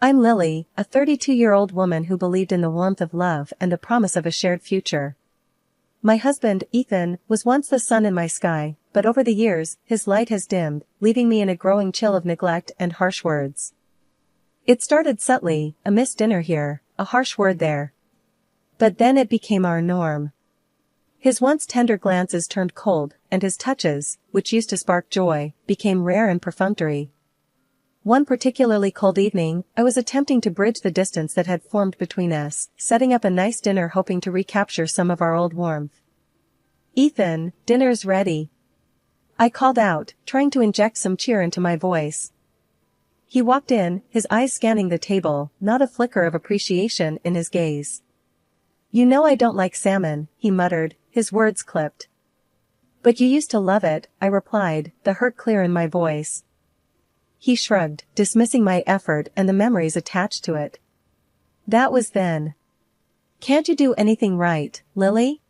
I'm Lily, a 32-year-old woman who believed in the warmth of love and the promise of a shared future. My husband, Ethan, was once the sun in my sky, but over the years, his light has dimmed, leaving me in a growing chill of neglect and harsh words. It started subtly, a missed dinner here, a harsh word there. But then it became our norm. His once tender glances turned cold, and his touches, which used to spark joy, became rare and perfunctory. One particularly cold evening, I was attempting to bridge the distance that had formed between us, setting up a nice dinner hoping to recapture some of our old warmth. "Ethan, dinner's ready," I called out, trying to inject some cheer into my voice. He walked in, his eyes scanning the table, not a flicker of appreciation in his gaze. "You know I don't like salmon," he muttered, his words clipped. "But you used to love it," I replied, the hurt clear in my voice. He shrugged, dismissing my effort and the memories attached to it. "That was then. Can't you do anything right, Lily?"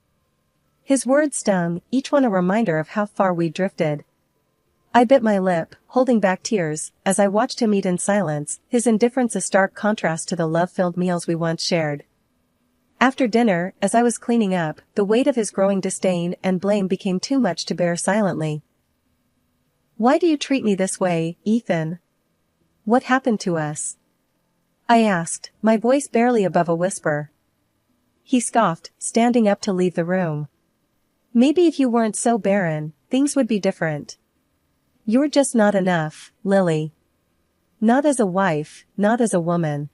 His words stung, each one a reminder of how far we drifted. I bit my lip, holding back tears, as I watched him eat in silence, his indifference a stark contrast to the love-filled meals we once shared. After dinner, as I was cleaning up, the weight of his growing disdain and blame became too much to bear silently. "Why do you treat me this way, Ethan? What happened to us?" I asked, my voice barely above a whisper. He scoffed, standing up to leave the room. "Maybe if you weren't so barren, things would be different. You're just not enough, Lily. Not as a wife, not as a woman."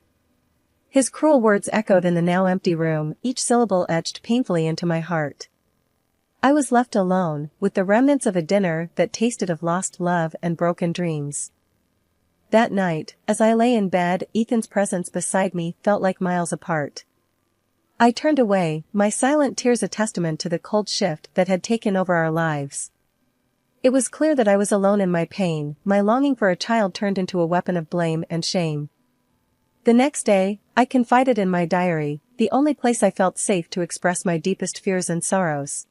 His cruel words echoed in the now empty room, each syllable etched painfully into my heart. I was left alone, with the remnants of a dinner that tasted of lost love and broken dreams. That night, as I lay in bed, Ethan's presence beside me felt like miles apart. I turned away, my silent tears a testament to the cold shift that had taken over our lives. It was clear that I was alone in my pain, my longing for a child turned into a weapon of blame and shame. The next day, I confided in my diary, the only place I felt safe to express my deepest fears and sorrows.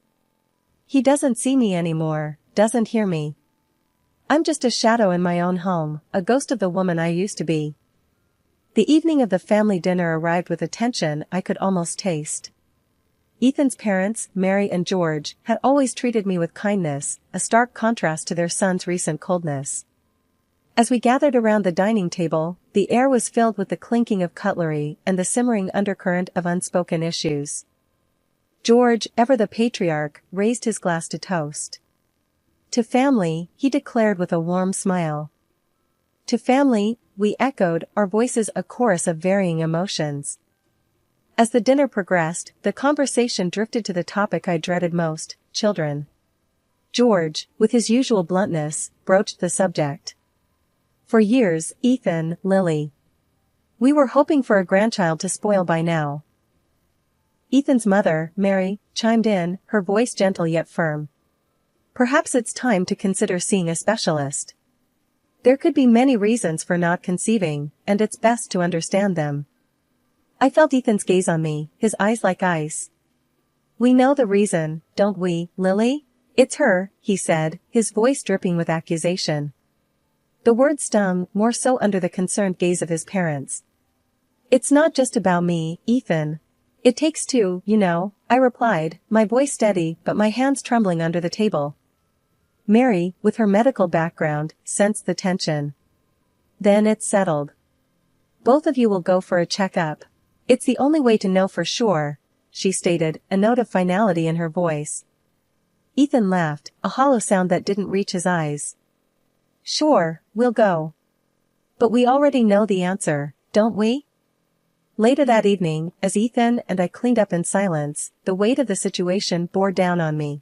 "He doesn't see me anymore, doesn't hear me. I'm just a shadow in my own home, a ghost of the woman I used to be." The evening of the family dinner arrived with a tension I could almost taste. Ethan's parents, Mary and George, had always treated me with kindness, a stark contrast to their son's recent coldness. As we gathered around the dining table, the air was filled with the clinking of cutlery and the simmering undercurrent of unspoken issues. George, ever the patriarch, raised his glass to toast. "To family," he declared with a warm smile. "To family," we echoed, our voices a chorus of varying emotions. As the dinner progressed, the conversation drifted to the topic I dreaded most, children. George, with his usual bluntness, broached the subject. "For years, Ethan, Lily. We were hoping for a grandchild to spoil by now." Ethan's mother, Mary, chimed in, her voice gentle yet firm. "Perhaps it's time to consider seeing a specialist. There could be many reasons for not conceiving, and it's best to understand them." I felt Ethan's gaze on me, his eyes like ice. "We know the reason, don't we, Lily? It's her," he said, his voice dripping with accusation. The words stung, more so under the concerned gaze of his parents. "It's not just about me, Ethan. It takes two, you know," I replied, my voice steady but my hands trembling under the table. Mary, with her medical background, sensed the tension. "Then it's settled. Both of you will go for a checkup. It's the only way to know for sure," she stated, a note of finality in her voice. Ethan laughed, a hollow sound that didn't reach his eyes. "Sure, we'll go. But we already know the answer, don't we?" Later that evening, as Ethan and I cleaned up in silence, the weight of the situation bore down on me.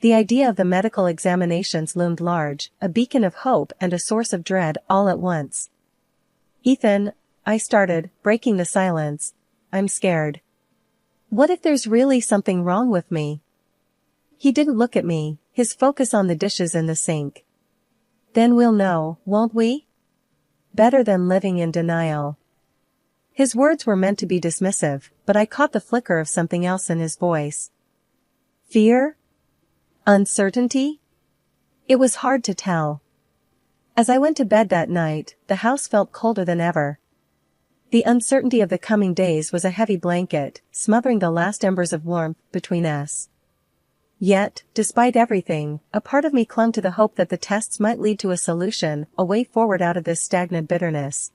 The idea of the medical examinations loomed large, a beacon of hope and a source of dread all at once. "Ethan," I started, breaking the silence, "I'm scared. What if there's really something wrong with me?" He didn't look at me, his focus on the dishes in the sink. "Then we'll know, won't we? Better than living in denial." His words were meant to be dismissive, but I caught the flicker of something else in his voice. Fear? Uncertainty? It was hard to tell. As I went to bed that night, the house felt colder than ever. The uncertainty of the coming days was a heavy blanket, smothering the last embers of warmth between us. Yet, despite everything, a part of me clung to the hope that the tests might lead to a solution, a way forward out of this stagnant bitterness.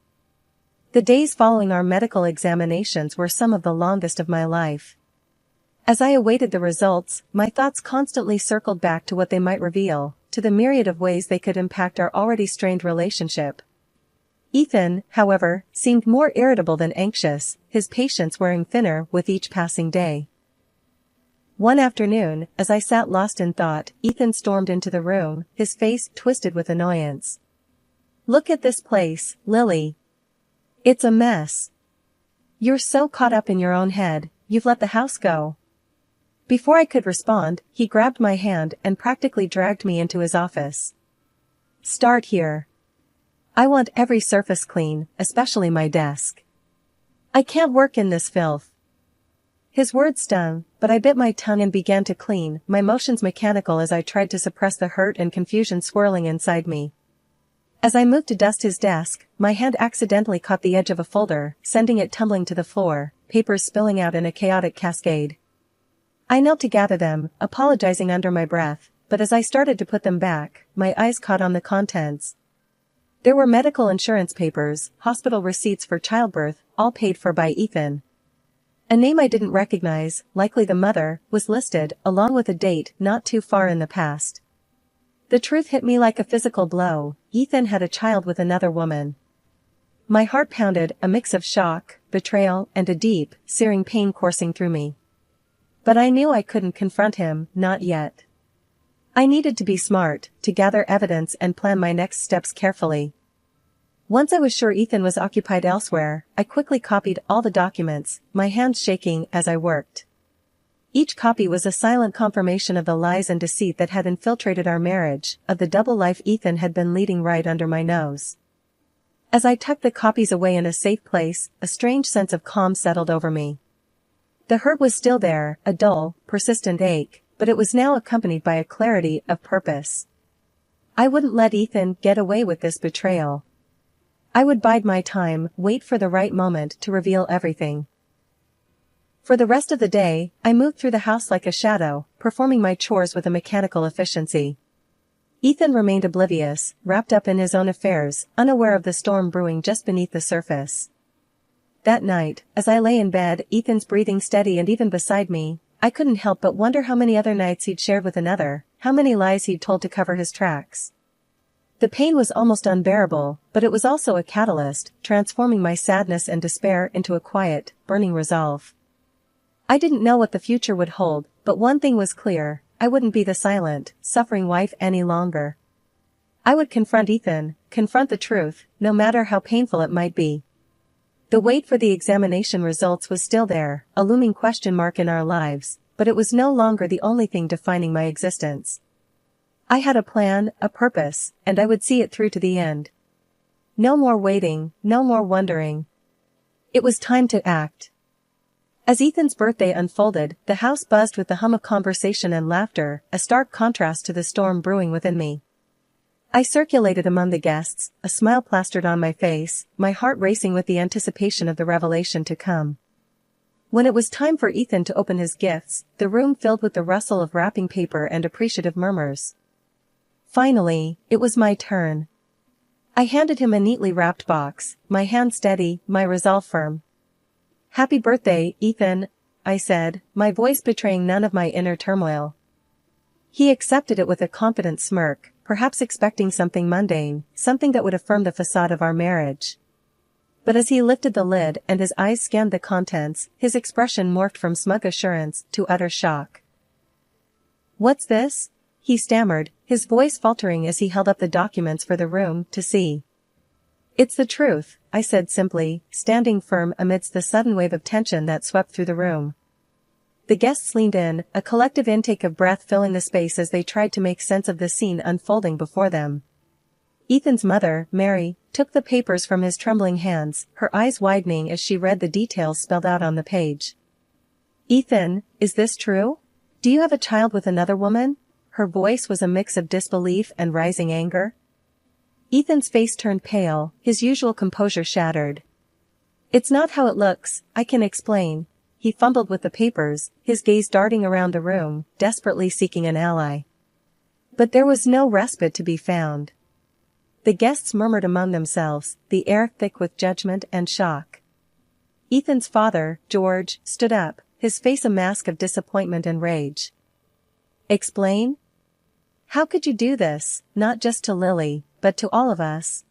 The days following our medical examinations were some of the longest of my life. As I awaited the results, my thoughts constantly circled back to what they might reveal, to the myriad of ways they could impact our already strained relationship. Ethan, however, seemed more irritable than anxious, his patience wearing thinner with each passing day. One afternoon, as I sat lost in thought, Ethan stormed into the room, his face twisted with annoyance. "Look at this place, Lily. It's a mess. You're so caught up in your own head, you've let the house go." Before I could respond, he grabbed my hand and practically dragged me into his office. "Start here. I want every surface clean, especially my desk. I can't work in this filth." His words stung, but I bit my tongue and began to clean, my motions mechanical as I tried to suppress the hurt and confusion swirling inside me. As I moved to dust his desk, my hand accidentally caught the edge of a folder, sending it tumbling to the floor, papers spilling out in a chaotic cascade. I knelt to gather them, apologizing under my breath, but as I started to put them back, my eyes caught on the contents. There were medical insurance papers, hospital receipts for childbirth, all paid for by Ethan. A name I didn't recognize, likely the mother, was listed, along with a date not too far in the past. The truth hit me like a physical blow. Ethan had a child with another woman. My heart pounded, a mix of shock, betrayal, and a deep, searing pain coursing through me. But I knew I couldn't confront him, not yet. I needed to be smart, to gather evidence and plan my next steps carefully. Once I was sure Ethan was occupied elsewhere, I quickly copied all the documents, my hands shaking as I worked. Each copy was a silent confirmation of the lies and deceit that had infiltrated our marriage, of the double life Ethan had been leading right under my nose. As I tucked the copies away in a safe place, a strange sense of calm settled over me. The hurt was still there, a dull, persistent ache, but it was now accompanied by a clarity of purpose. I wouldn't let Ethan get away with this betrayal. I would bide my time, wait for the right moment to reveal everything. For the rest of the day, I moved through the house like a shadow, performing my chores with a mechanical efficiency. Ethan remained oblivious, wrapped up in his own affairs, unaware of the storm brewing just beneath the surface. That night, as I lay in bed, Ethan's breathing steady and even beside me, I couldn't help but wonder how many other nights he'd shared with another, how many lies he'd told to cover his tracks. The pain was almost unbearable, but it was also a catalyst, transforming my sadness and despair into a quiet, burning resolve. I didn't know what the future would hold, but one thing was clear, I wouldn't be the silent, suffering wife any longer. I would confront Ethan, confront the truth, no matter how painful it might be. The wait for the examination results was still there, a looming question mark in our lives, but it was no longer the only thing defining my existence. I had a plan, a purpose, and I would see it through to the end. No more waiting, no more wondering. It was time to act. As Ethan's birthday unfolded, the house buzzed with the hum of conversation and laughter, a stark contrast to the storm brewing within me. I circulated among the guests, a smile plastered on my face, my heart racing with the anticipation of the revelation to come. When it was time for Ethan to open his gifts, the room filled with the rustle of wrapping paper and appreciative murmurs. Finally, it was my turn. I handed him a neatly wrapped box, my hand steady, my resolve firm. "Happy birthday, Ethan," I said, my voice betraying none of my inner turmoil. He accepted it with a confident smirk, perhaps expecting something mundane, something that would affirm the facade of our marriage. But as he lifted the lid and his eyes scanned the contents, his expression morphed from smug assurance to utter shock. "What's this?" he stammered, his voice faltering as he held up the documents for the room to see. "It's the truth," I said simply, standing firm amidst the sudden wave of tension that swept through the room. The guests leaned in, a collective intake of breath filling the space as they tried to make sense of the scene unfolding before them. Ethan's mother, Mary, took the papers from his trembling hands, her eyes widening as she read the details spelled out on the page. "Ethan, is this true? Do you have a child with another woman?" Her voice was a mix of disbelief and rising anger. Ethan's face turned pale, his usual composure shattered. It's not how it looks, I can explain. He fumbled with the papers, his gaze darting around the room, desperately seeking an ally. But there was no respite to be found. The guests murmured among themselves, the air thick with judgment and shock. Ethan's father, George, stood up, his face a mask of disappointment and rage. Explain? How could you do this, not just to Lily, but to all of us?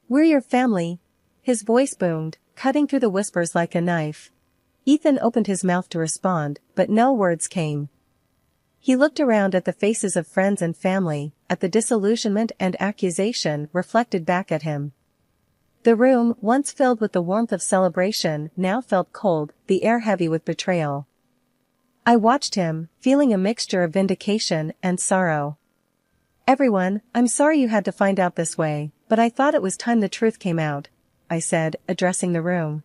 We're your family. His voice boomed, cutting through the whispers like a knife. Ethan opened his mouth to respond, but no words came. He looked around at the faces of friends and family, at the disillusionment and accusation reflected back at him. The room, once filled with the warmth of celebration, now felt cold, the air heavy with betrayal. I watched him, feeling a mixture of vindication and sorrow. Everyone, I'm sorry you had to find out this way, but I thought it was time the truth came out, I said, addressing the room.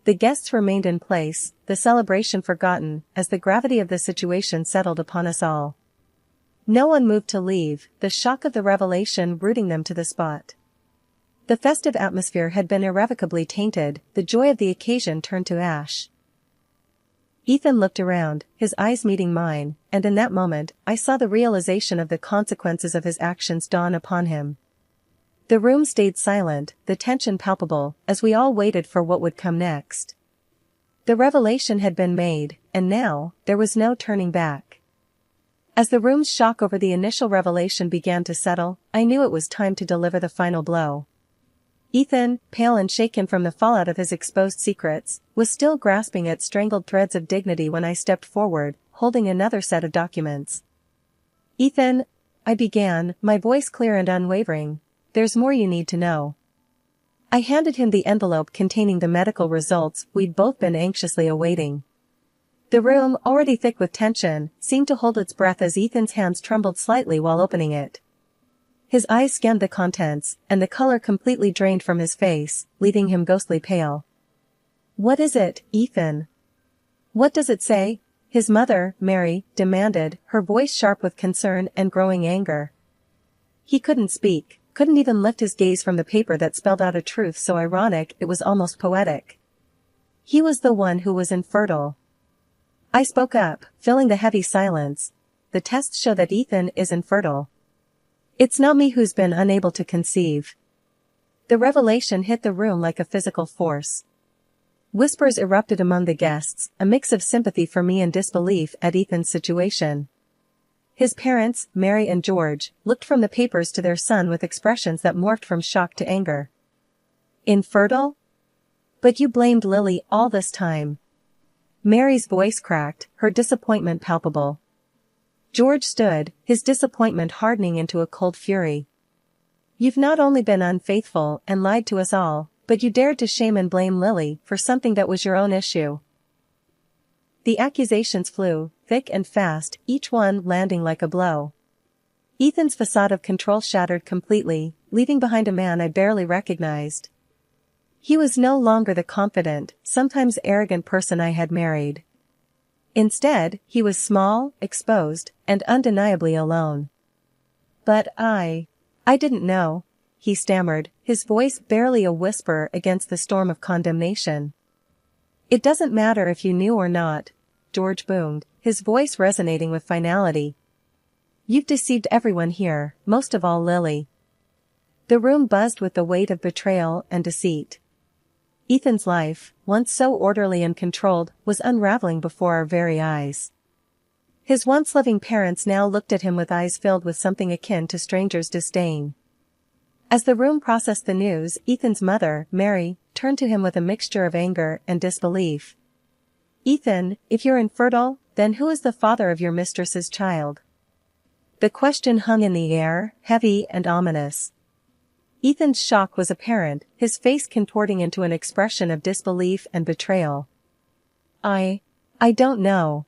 The guests remained in place, the celebration forgotten, as the gravity of the situation settled upon us all. No one moved to leave, the shock of the revelation rooting them to the spot. The festive atmosphere had been irrevocably tainted, the joy of the occasion turned to ash. Ethan looked around, his eyes meeting mine, and in that moment, I saw the realization of the consequences of his actions dawn upon him. The room stayed silent, the tension palpable, as we all waited for what would come next. The revelation had been made, and now, there was no turning back. As the room's shock over the initial revelation began to settle, I knew it was time to deliver the final blow. Ethan, pale and shaken from the fallout of his exposed secrets, was still grasping at strangled threads of dignity when I stepped forward, holding another set of documents. Ethan, I began, my voice clear and unwavering. There's more you need to know. I handed him the envelope containing the medical results we'd both been anxiously awaiting. The room, already thick with tension, seemed to hold its breath as Ethan's hands trembled slightly while opening it. His eyes scanned the contents, and the color completely drained from his face, leaving him ghostly pale. What is it, Ethan? What does it say? His mother, Mary, demanded, her voice sharp with concern and growing anger. He couldn't speak. Couldn't even lift his gaze from the paper that spelled out a truth so ironic it was almost poetic. He was the one who was infertile. I spoke up, filling the heavy silence. The tests show that Ethan is infertile. It's not me who's been unable to conceive. The revelation hit the room like a physical force. Whispers erupted among the guests, a mix of sympathy for me and disbelief at Ethan's situation. His parents, Mary and George, looked from the papers to their son with expressions that morphed from shock to anger. Infertile? But you blamed Lily all this time. Mary's voice cracked, her disappointment palpable. George stood, his disappointment hardening into a cold fury. You've not only been unfaithful and lied to us all, but you dared to shame and blame Lily for something that was your own issue. The accusations flew, thick and fast, each one landing like a blow. Ethan's facade of control shattered completely, leaving behind a man I barely recognized. He was no longer the confident, sometimes arrogant person I had married. Instead, he was small, exposed, and undeniably alone. But I didn't know, he stammered, his voice barely a whisper against the storm of condemnation. It doesn't matter if you knew or not, George boomed, his voice resonating with finality. You've deceived everyone here, most of all Lily. The room buzzed with the weight of betrayal and deceit. Ethan's life, once so orderly and controlled, was unraveling before our very eyes. His once loving parents now looked at him with eyes filled with something akin to strangers' disdain. As the room processed the news, Ethan's mother, Mary, turned to him with a mixture of anger and disbelief. Ethan, if you're infertile, then who is the father of your mistress's child? The question hung in the air, heavy and ominous. Ethan's shock was apparent, his face contorting into an expression of disbelief and betrayal. I don't know.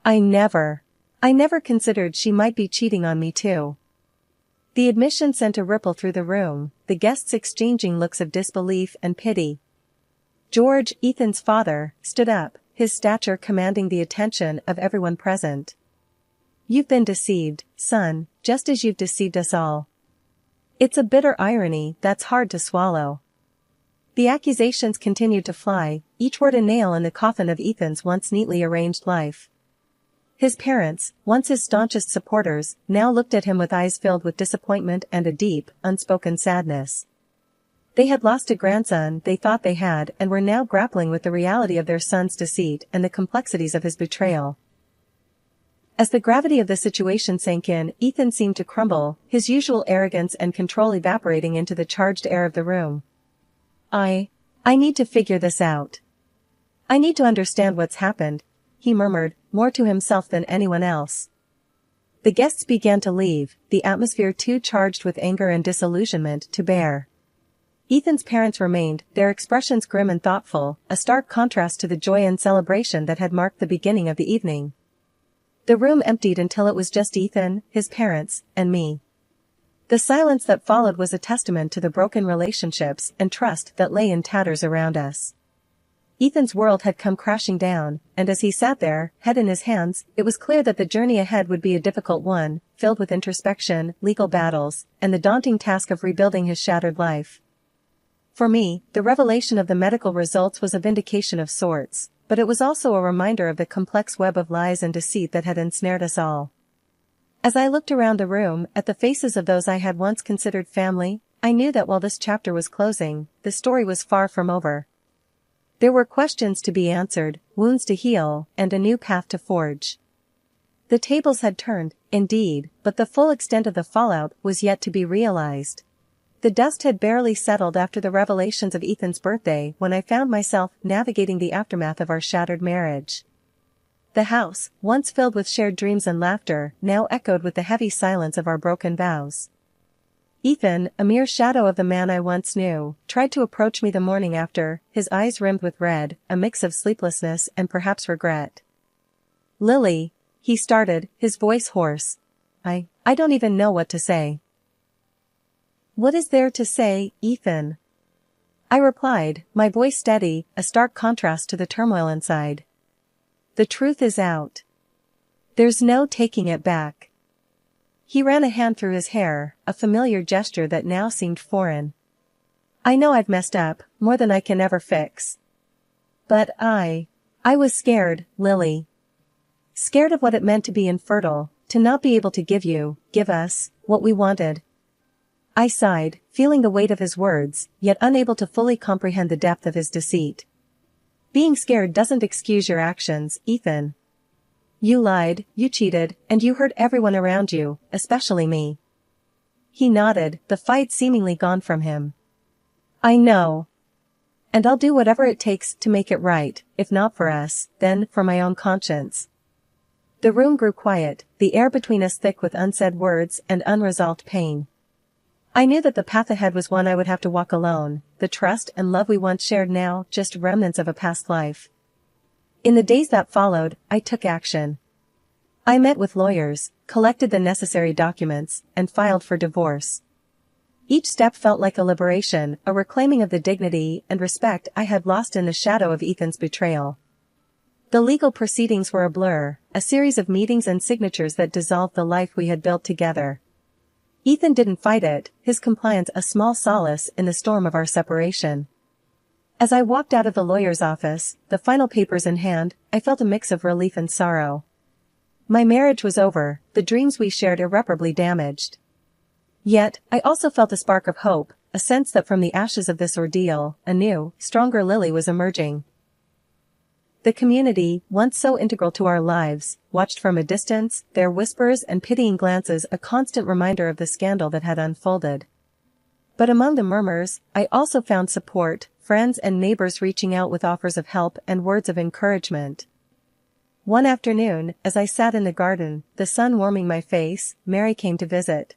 I never considered she might be cheating on me too. The admission sent a ripple through the room, the guests exchanging looks of disbelief and pity. George, Ethan's father, stood up, his stature commanding the attention of everyone present. You've been deceived, son, just as you've deceived us all. It's a bitter irony that's hard to swallow. The accusations continued to fly, each word a nail in the coffin of Ethan's once neatly arranged life. His parents, once his staunchest supporters, now looked at him with eyes filled with disappointment and a deep, unspoken sadness. They had lost a grandson they thought they had and were now grappling with the reality of their son's deceit and the complexities of his betrayal. As the gravity of the situation sank in, Ethan seemed to crumble, his usual arrogance and control evaporating into the charged air of the room. I need to figure this out. I need to understand what's happened, he murmured, more to himself than anyone else. The guests began to leave, the atmosphere too charged with anger and disillusionment to bear. Ethan's parents remained, their expressions grim and thoughtful, a stark contrast to the joy and celebration that had marked the beginning of the evening. The room emptied until it was just Ethan, his parents, and me. The silence that followed was a testament to the broken relationships and trust that lay in tatters around us. Ethan's world had come crashing down, and as he sat there, head in his hands, it was clear that the journey ahead would be a difficult one, filled with introspection, legal battles, and the daunting task of rebuilding his shattered life. For me, the revelation of the medical results was a vindication of sorts, but it was also a reminder of the complex web of lies and deceit that had ensnared us all. As I looked around the room, at the faces of those I had once considered family, I knew that while this chapter was closing, the story was far from over. There were questions to be answered, wounds to heal, and a new path to forge. The tables had turned, indeed, but the full extent of the fallout was yet to be realized. The dust had barely settled after the revelations of Ethan's birthday when I found myself navigating the aftermath of our shattered marriage. The house, once filled with shared dreams and laughter, now echoed with the heavy silence of our broken vows. Ethan, a mere shadow of the man I once knew, tried to approach me the morning after, his eyes rimmed with red, a mix of sleeplessness and perhaps regret. "Lily," he started, his voice hoarse. I don't even know what to say." "What is there to say, Ethan?" I replied, my voice steady, a stark contrast to the turmoil inside. "The truth is out. There's no taking it back." He ran a hand through his hair, a familiar gesture that now seemed foreign. "I know I've messed up, more than I can ever fix. But I was scared, Lily. Scared of what it meant to be infertile, to not be able to give us, what we wanted." I sighed, feeling the weight of his words, yet unable to fully comprehend the depth of his deceit. "Being scared doesn't excuse your actions, Ethan. You lied, you cheated, and you hurt everyone around you, especially me." He nodded, the fight seemingly gone from him. "I know. And I'll do whatever it takes to make it right, if not for us, then for my own conscience." The room grew quiet, the air between us thick with unsaid words and unresolved pain. I knew that the path ahead was one I would have to walk alone, the trust and love we once shared now just remnants of a past life. In the days that followed, I took action. I met with lawyers, collected the necessary documents, and filed for divorce. Each step felt like a liberation, a reclaiming of the dignity and respect I had lost in the shadow of Ethan's betrayal. The legal proceedings were a blur, a series of meetings and signatures that dissolved the life we had built together. Ethan didn't fight it, his compliance a small solace in the storm of our separation. As I walked out of the lawyer's office, the final papers in hand, I felt a mix of relief and sorrow. My marriage was over, the dreams we shared irreparably damaged. Yet, I also felt a spark of hope, a sense that from the ashes of this ordeal, a new, stronger Lily was emerging. The community, once so integral to our lives, watched from a distance, their whispers and pitying glances a constant reminder of the scandal that had unfolded. But among the murmurs, I also found support, friends and neighbors reaching out with offers of help and words of encouragement. One afternoon, as I sat in the garden, the sun warming my face, Mary came to visit.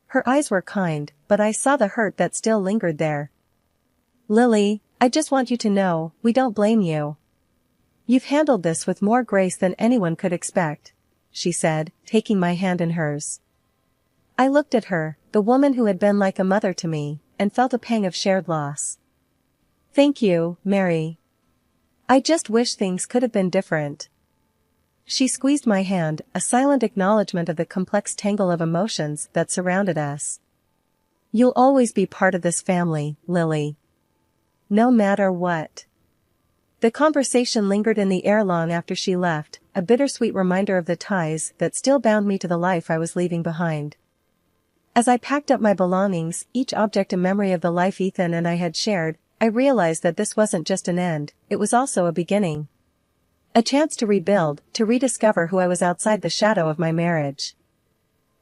Her eyes were kind, but I saw the hurt that still lingered there. "Lily, I just want you to know, we don't blame you. You've handled this with more grace than anyone could expect," she said, taking my hand in hers. I looked at her, the woman who had been like a mother to me, and felt a pang of shared loss. "Thank you, Mary. I just wish things could have been different." She squeezed my hand, a silent acknowledgement of the complex tangle of emotions that surrounded us. "You'll always be part of this family, Lily." no matter what. The conversation lingered in the air long after she left, a bittersweet reminder of the ties that still bound me to the life I was leaving behind. As I packed up my belongings, each object a memory of the life Ethan and I had shared, I realized that this wasn't just an end, it was also a beginning. A chance to rebuild, to rediscover who I was outside the shadow of my marriage.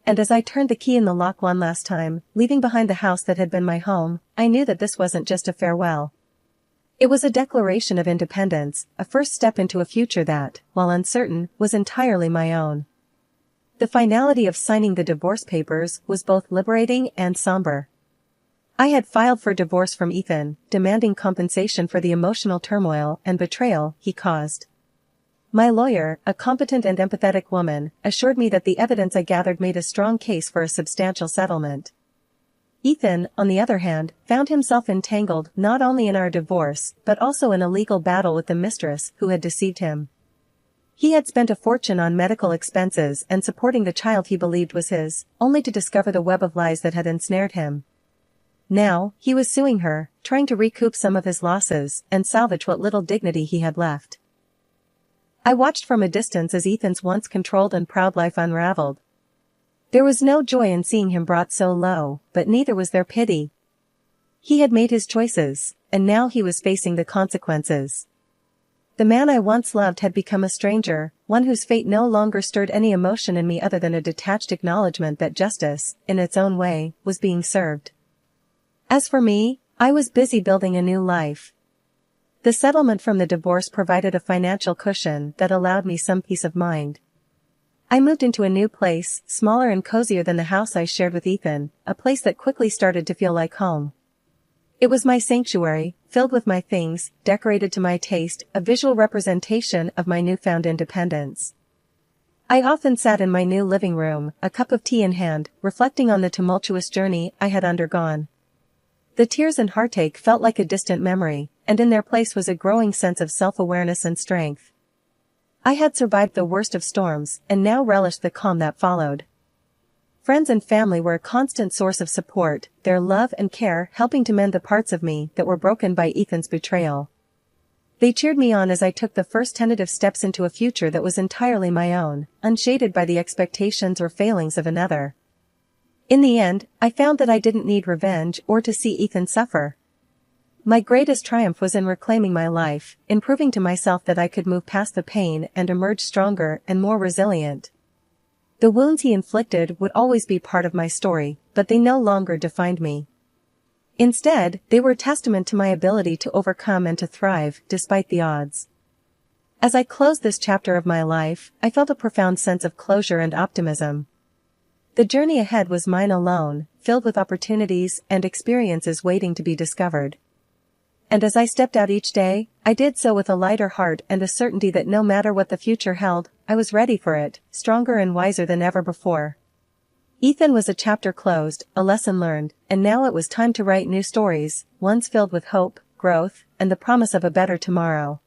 And as I turned the key in the lock one last time, leaving behind the house that had been my home, I knew that this wasn't just a farewell. It was a declaration of independence, a first step into a future that, while uncertain, was entirely my own. The finality of signing the divorce papers was both liberating and somber. I had filed for divorce from Ethan, demanding compensation for the emotional turmoil and betrayal he caused. My lawyer, a competent and empathetic woman, assured me that the evidence I gathered made a strong case for a substantial settlement. Ethan, on the other hand, found himself entangled not only in our divorce but also in a legal battle with the mistress who had deceived him. He had spent a fortune on medical expenses and supporting the child he believed was his, only to discover the web of lies that had ensnared him. Now, he was suing her, trying to recoup some of his losses and salvage what little dignity he had left. I watched from a distance as Ethan's once controlled and proud life unraveled. There was no joy in seeing him brought so low, but neither was there pity. He had made his choices, and now he was facing the consequences. The man I once loved had become a stranger, one whose fate no longer stirred any emotion in me other than a detached acknowledgement that justice, in its own way, was being served. As for me, I was busy building a new life. The settlement from the divorce provided a financial cushion that allowed me some peace of mind. I moved into a new place, smaller and cozier than the house I shared with Ethan, a place that quickly started to feel like home. It was my sanctuary, filled with my things, decorated to my taste, a visual representation of my newfound independence. I often sat in my new living room, a cup of tea in hand, reflecting on the tumultuous journey I had undergone. The tears and heartache felt like a distant memory, and in their place was a growing sense of self-awareness and strength. I had survived the worst of storms, and now relished the calm that followed. Friends and family were a constant source of support, their love and care helping to mend the parts of me that were broken by Ethan's betrayal. They cheered me on as I took the first tentative steps into a future that was entirely my own, unshaded by the expectations or failings of another. In the end, I found that I didn't need revenge or to see Ethan suffer. My greatest triumph was in reclaiming my life, in proving to myself that I could move past the pain and emerge stronger and more resilient. The wounds he inflicted would always be part of my story, but they no longer defined me. Instead, they were a testament to my ability to overcome and to thrive, despite the odds. As I closed this chapter of my life, I felt a profound sense of closure and optimism. The journey ahead was mine alone, filled with opportunities and experiences waiting to be discovered. And as I stepped out each day, I did so with a lighter heart and a certainty that no matter what the future held, I was ready for it, stronger and wiser than ever before. Ethan was a chapter closed, a lesson learned, and now it was time to write new stories, ones filled with hope, growth, and the promise of a better tomorrow.